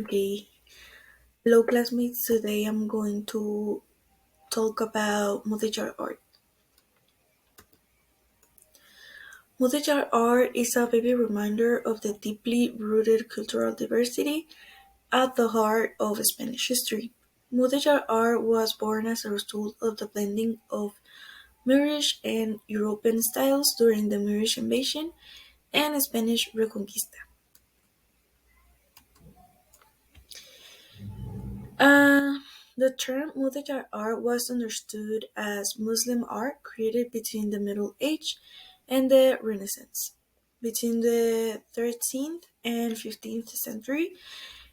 Okay, hello classmates. Today I'm going to talk about Mudejar art. Mudejar art is a vivid reminder of the deeply rooted cultural diversity at the heart of Spanish history. Mudejar art was born as a result of the blending of Moorish and European styles during the Moorish invasion and Spanish Reconquista. Uh, the term Mudejar art was understood as Muslim art created between the Middle Age and the Renaissance, between the 13th and 15th century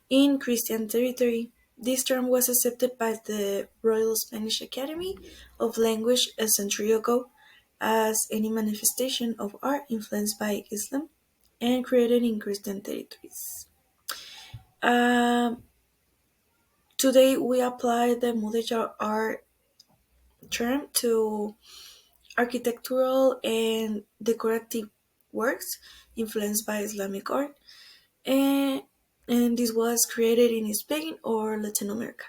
in Christian territory. This term was accepted by the Royal Spanish Academy of Language a century ago as any manifestation of art influenced by Islam and created in Christian territories. Um, Today we apply the Mudejar art term to architectural and decorative works influenced by Islamic art, and, and this was created in Spain or Latin America.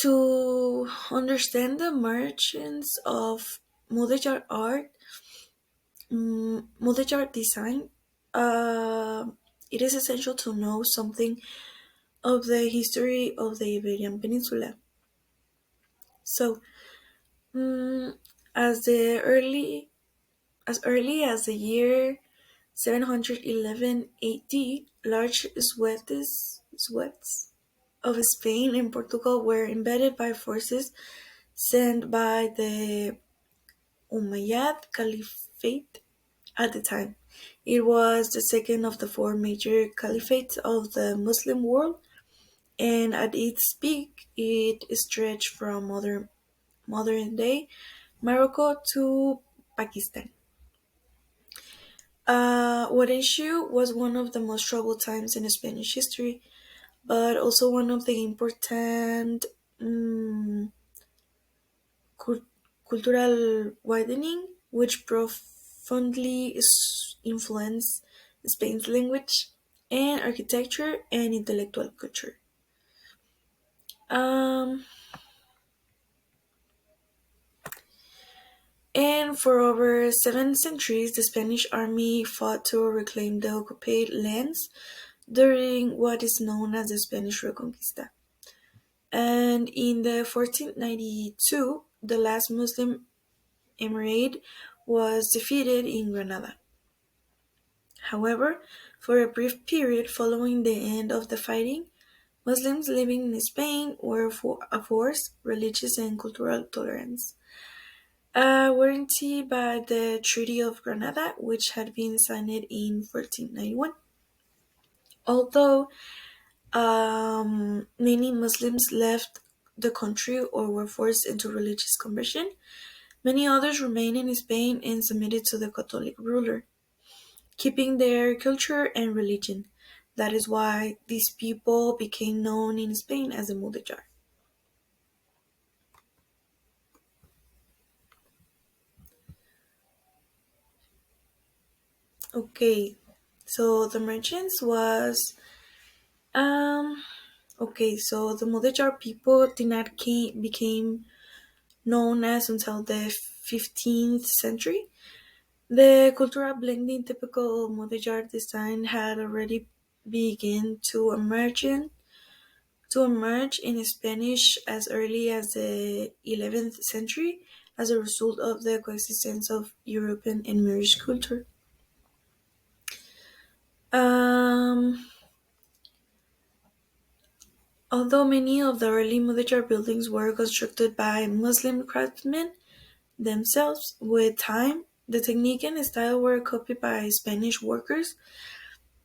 To understand the emergence of Mudejar art, Mudejar design, uh, it is essential to know something of the history of the Iberian Peninsula. So, Mm, as the early as the year 711 AD, large sweats of Spain and Portugal were invaded by forces sent by the Umayyad Caliphate at the time. It was the second of the four major caliphates of the Muslim world, and at its peak, it stretched from modern day Morocco to Pakistan. What issue was one of the most troubled times in Spanish history, but also one of the important um, cul- cultural widening, which profoundly influenced Spain's language and architecture and intellectual culture. Um, and for over 7 centuries, the Spanish army fought to reclaim the occupied lands during what is known as the Spanish Reconquista. And in the 1492, the last Muslim emirate was defeated in Granada. However, for a brief period following the end of the fighting, Muslims living in Spain were for a force, religious and cultural tolerance. Warranted by the Treaty of Granada, which had been signed in 1491. Although many Muslims left the country or were forced into religious conversion. Many others remained in Spain and submitted to the Catholic ruler, keeping their culture and religion. That is why these people became known in Spain as the Mudejar. Okay, so the merchants was um okay, so the Mudejar people did not became known as until the 15th century. The cultural blending typical of Mudejar design had already begun to emerge in Spanish as early as the 11th century as a result of the coexistence of European and Moorish culture. Um, Although many of the early Mudejar buildings were constructed by Muslim craftsmen themselves, with time, the technique and style were copied by Spanish workers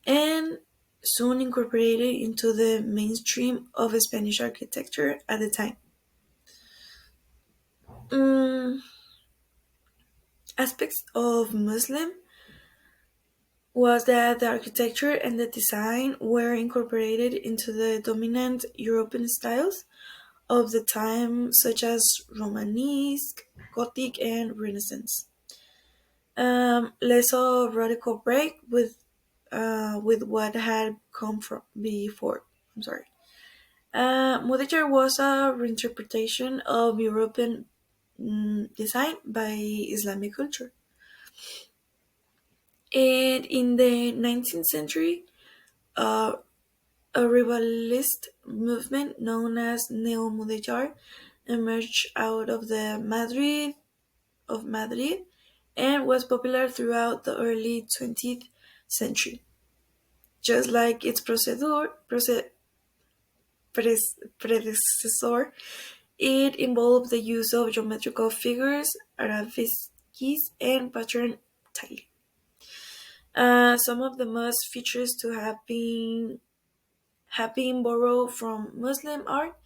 and soon incorporated into the mainstream of Spanish architecture at the time. Mm, Aspects of Muslim was that the architecture and the design were incorporated into the dominant European styles of the time, such as Romanesque, Gothic, and Renaissance. Less of radical break with with what had come from before. I'm sorry. Mudejar was a reinterpretation of European design by Islamic culture. And in the 19th century, uh, a revivalist movement known as Neo Mudejar emerged out of the Madrid and was popular throughout the early 20th century. Just like its predecessor, it involved the use of geometrical figures, arabesques, and pattern tiling. Some of the most features to have been borrowed from Muslim art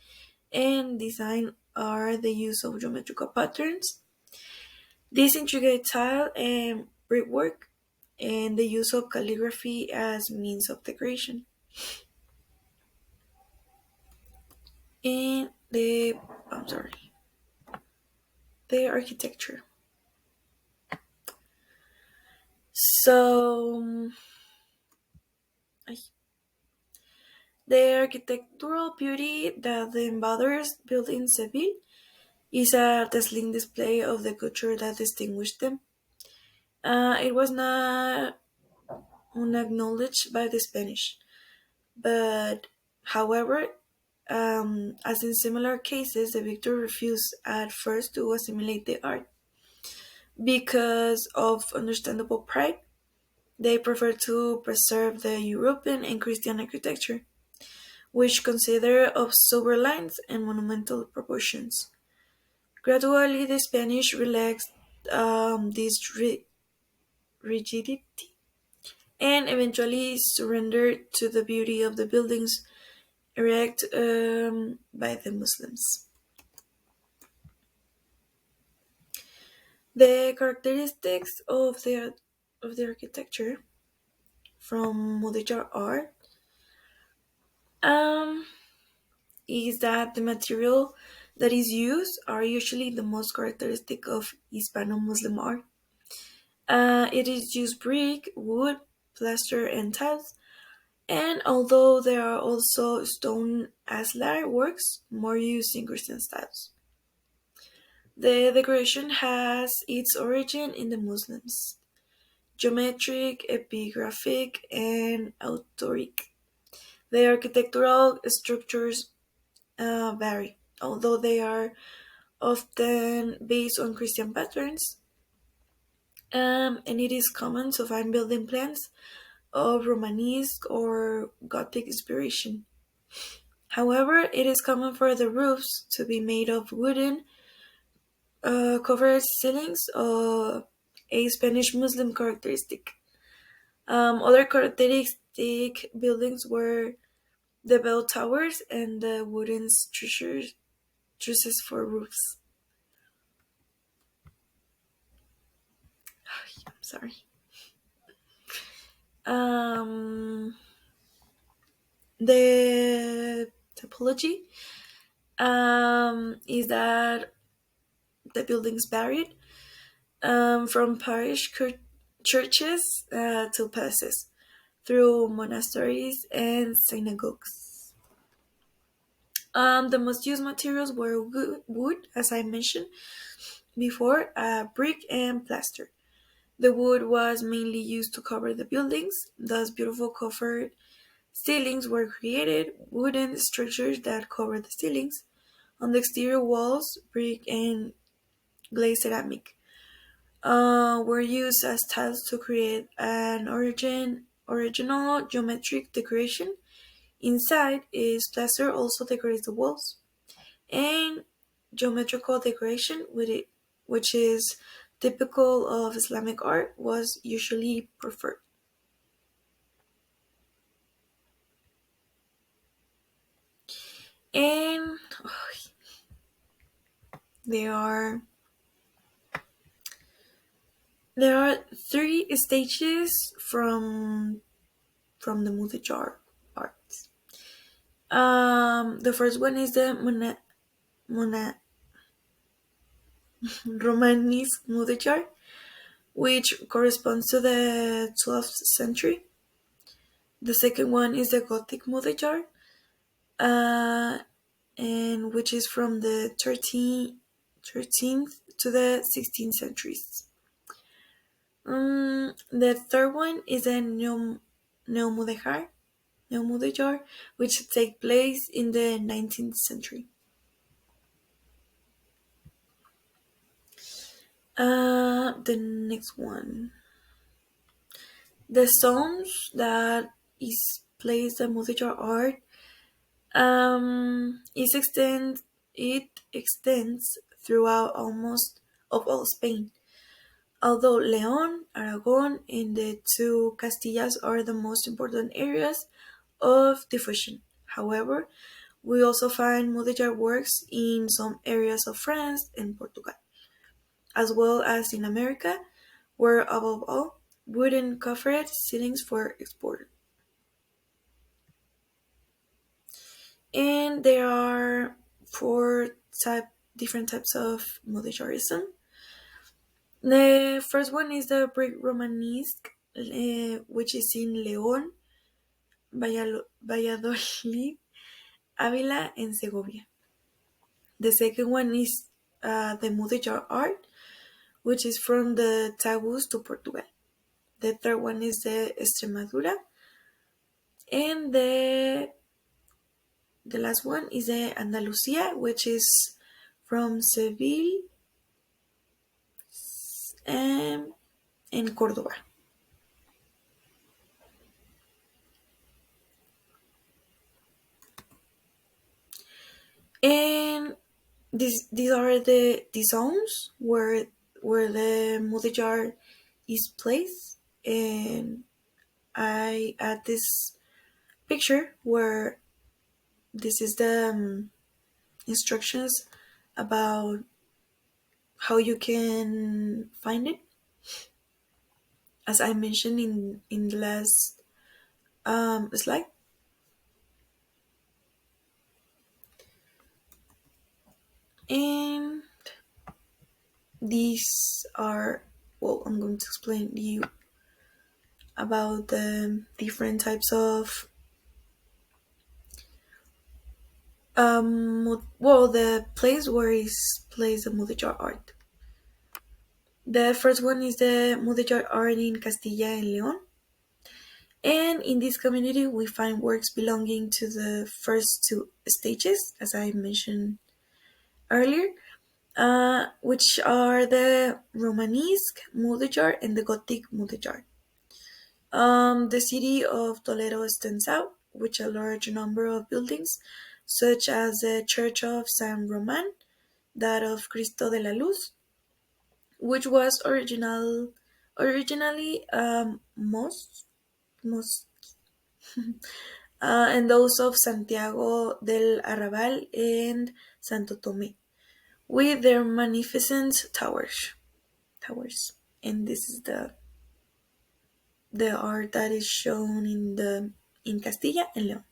and design are the use of geometrical patterns, this intricate tile and brickwork, and the use of calligraphy as means of decoration. And I'm sorry, the architecture. So, ay, the architectural beauty that the embodies built in Seville is a dazzling display of the culture that distinguished them. It was not unacknowledged by the Spanish, but however, as in similar cases, the victor refused at first to assimilate the art because of understandable pride. They prefer to preserve the European and Christian architecture, which consider of sober lines and monumental proportions. Gradually, the Spanish relaxed this rigidity and eventually surrendered to the beauty of the buildings erected by the Muslims. The characteristics of the architecture from Mudejar art um, is that the material that is used are usually the most characteristic of Hispano-Muslim art. It is used brick, wood, plaster, and tiles. And although there are also stone aslar works, more used in Christian styles. The decoration has its origin in the Muslims. Geometric, epigraphic, and authoric. The architectural structures vary, although they are often based on Christian patterns, and it is common to find building plans of Romanesque or Gothic inspiration. However, it is common for the roofs to be made of wooden covered ceilings, a Spanish Muslim characteristic. Other characteristic buildings were the bell towers and the wooden trusses for roofs. I'm sorry. Um, the topology is that the buildings varied from parish churches to palaces, through monasteries and synagogues. The most used materials were wood, as I mentioned before, brick and plaster. The wood was mainly used to cover the buildings, thus beautiful covered ceilings were created, wooden structures that covered the ceilings. On the exterior walls, brick and glazed ceramic were used as tiles to create an original geometric decoration. Inside is plaster also decorates the walls, and geometrical decoration with it, which is typical of Islamic art, was usually preferred. And there are there are three stages from the Mudejar arts. The first one is the Mona, Romanesque Mudejar, which corresponds to the 12th century. The second one is the Gothic Mudejar, uh, and which is from the 13th to the 16th centuries. The third one is a Neo Mudejar, which take place in the 19th century. The next one, the songs that is plays the Mudejar art, it extends throughout almost of all Spain. Although León, Aragon, and the two Castillas are the most important areas of diffusion. However, we also find Mudejar works in some areas of France and Portugal, as well as in America, where above all, wooden covered ceilings were exported. And there are four different types of Mudejarism. The first one is the brick Romanesque, which is in León, Valladolid, Avila, and Segovia. The second one is the Mudejar art, which is from the Tagus to Portugal. The third one is the Extremadura, and the last one is the Andalusia, which is from Seville and in Cordoba. And these are the zones where the Mudejar is placed, and I add this picture where this is the instructions about how you can find it, as I mentioned in the last slide. And these are, well, I'm going to explain to you about the different types of well, the place where is plays the Mudejar art. The first one is the Mudejar art in Castilla and León. And in this community, we find works belonging to the first two stages, as I mentioned earlier, which are the Romanesque Mudejar and the Gothic Mudejar. The city of Toledo stands out, with a large number of buildings, such as the Church of San Roman, that of Cristo de la Luz, which was originally most and those of Santiago del Arrabal and Santo Tomé, with their magnificent towers. And this is the art that is shown in Castilla and León.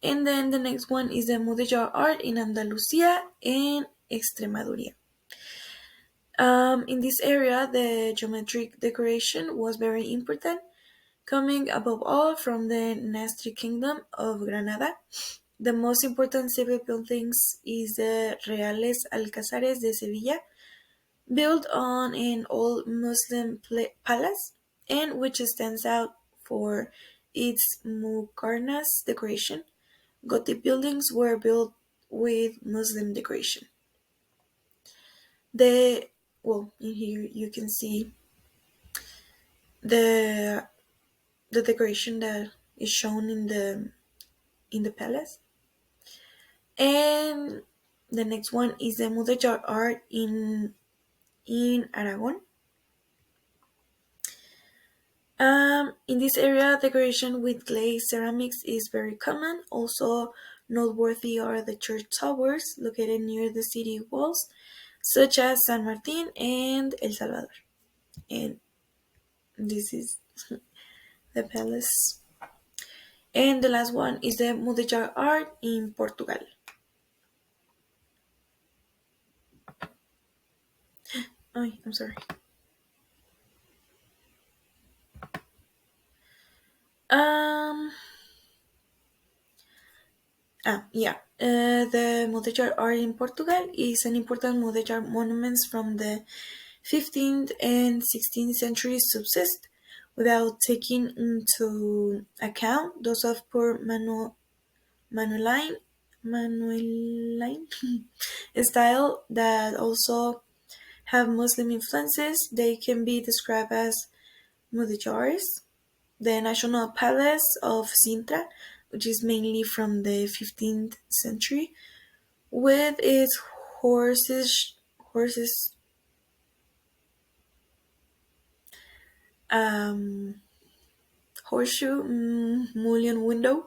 And then the next one is the Mudejar art in Andalusia and Extremadura. In this area, the geometric decoration was very important, coming above all from the Nasri kingdom of Granada. The most important civil buildings is the Reales Alcázares de Sevilla, built on an old Muslim palace, and which stands out for its muqarnas decoration. Gothic buildings were built with Muslim decoration. The well, in here you can see the the decoration that is shown in the palace. And the next one is the Mudejar art in Aragon. In this area, decoration with glazed ceramics is very common. Also noteworthy are the church towers located near the city walls, such as San Martin and El Salvador. And this is the palace. And the last one is the Mudejar art in Portugal. Oh, I'm sorry. Yeah. The Mudejar art in Portugal is an important Mudejar monuments from the 15th and 16th centuries subsist without taking into account those of poor Manueline, Manueline style that also have Muslim influences. They can be described as Mudejars, the national palace of Sintra, which is mainly from the 15th century, with its horses, um, horseshoe mullion window,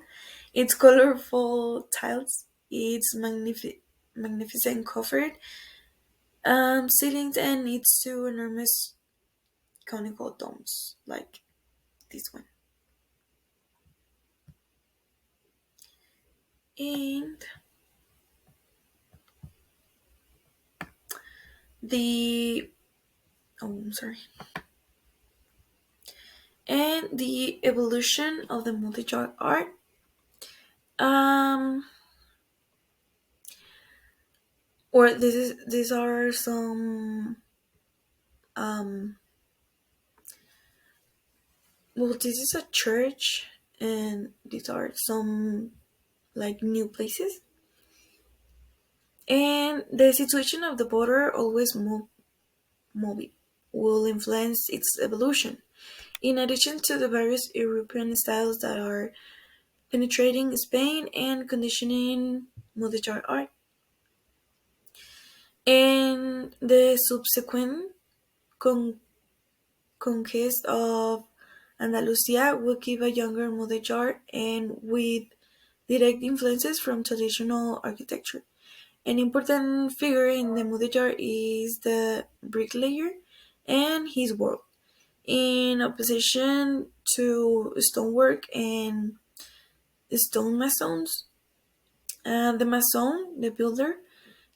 its colorful tiles, its magnificent covered ceilings, and its two enormous conical domes, like this one. And the I'm sorry. And the evolution of the multi-art art. Um, or these are some um. Well, this is a church, and these are some like new places. And the situation of the border always moving will influence its evolution. In addition to the various European styles that are penetrating Spain and conditioning Mudejar art, and the subsequent con- conquest of Andalusia would give a younger Mudejar and with direct influences from traditional architecture. An important figure in the Mudejar is the bricklayer and his work. In opposition to stonework and stone masons, the mason, the builder,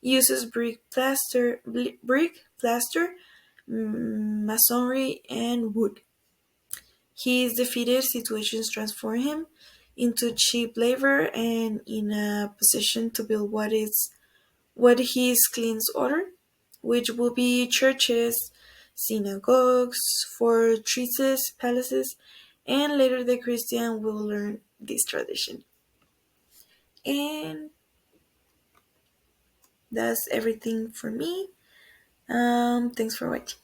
uses brick, plaster, masonry, and wood. His defeated situations transform him into cheap labor and in a position to build what he cleans order, which will be churches, synagogues, fortresses, palaces, and later the Christian will learn this tradition. And that's everything for me. Thanks for watching.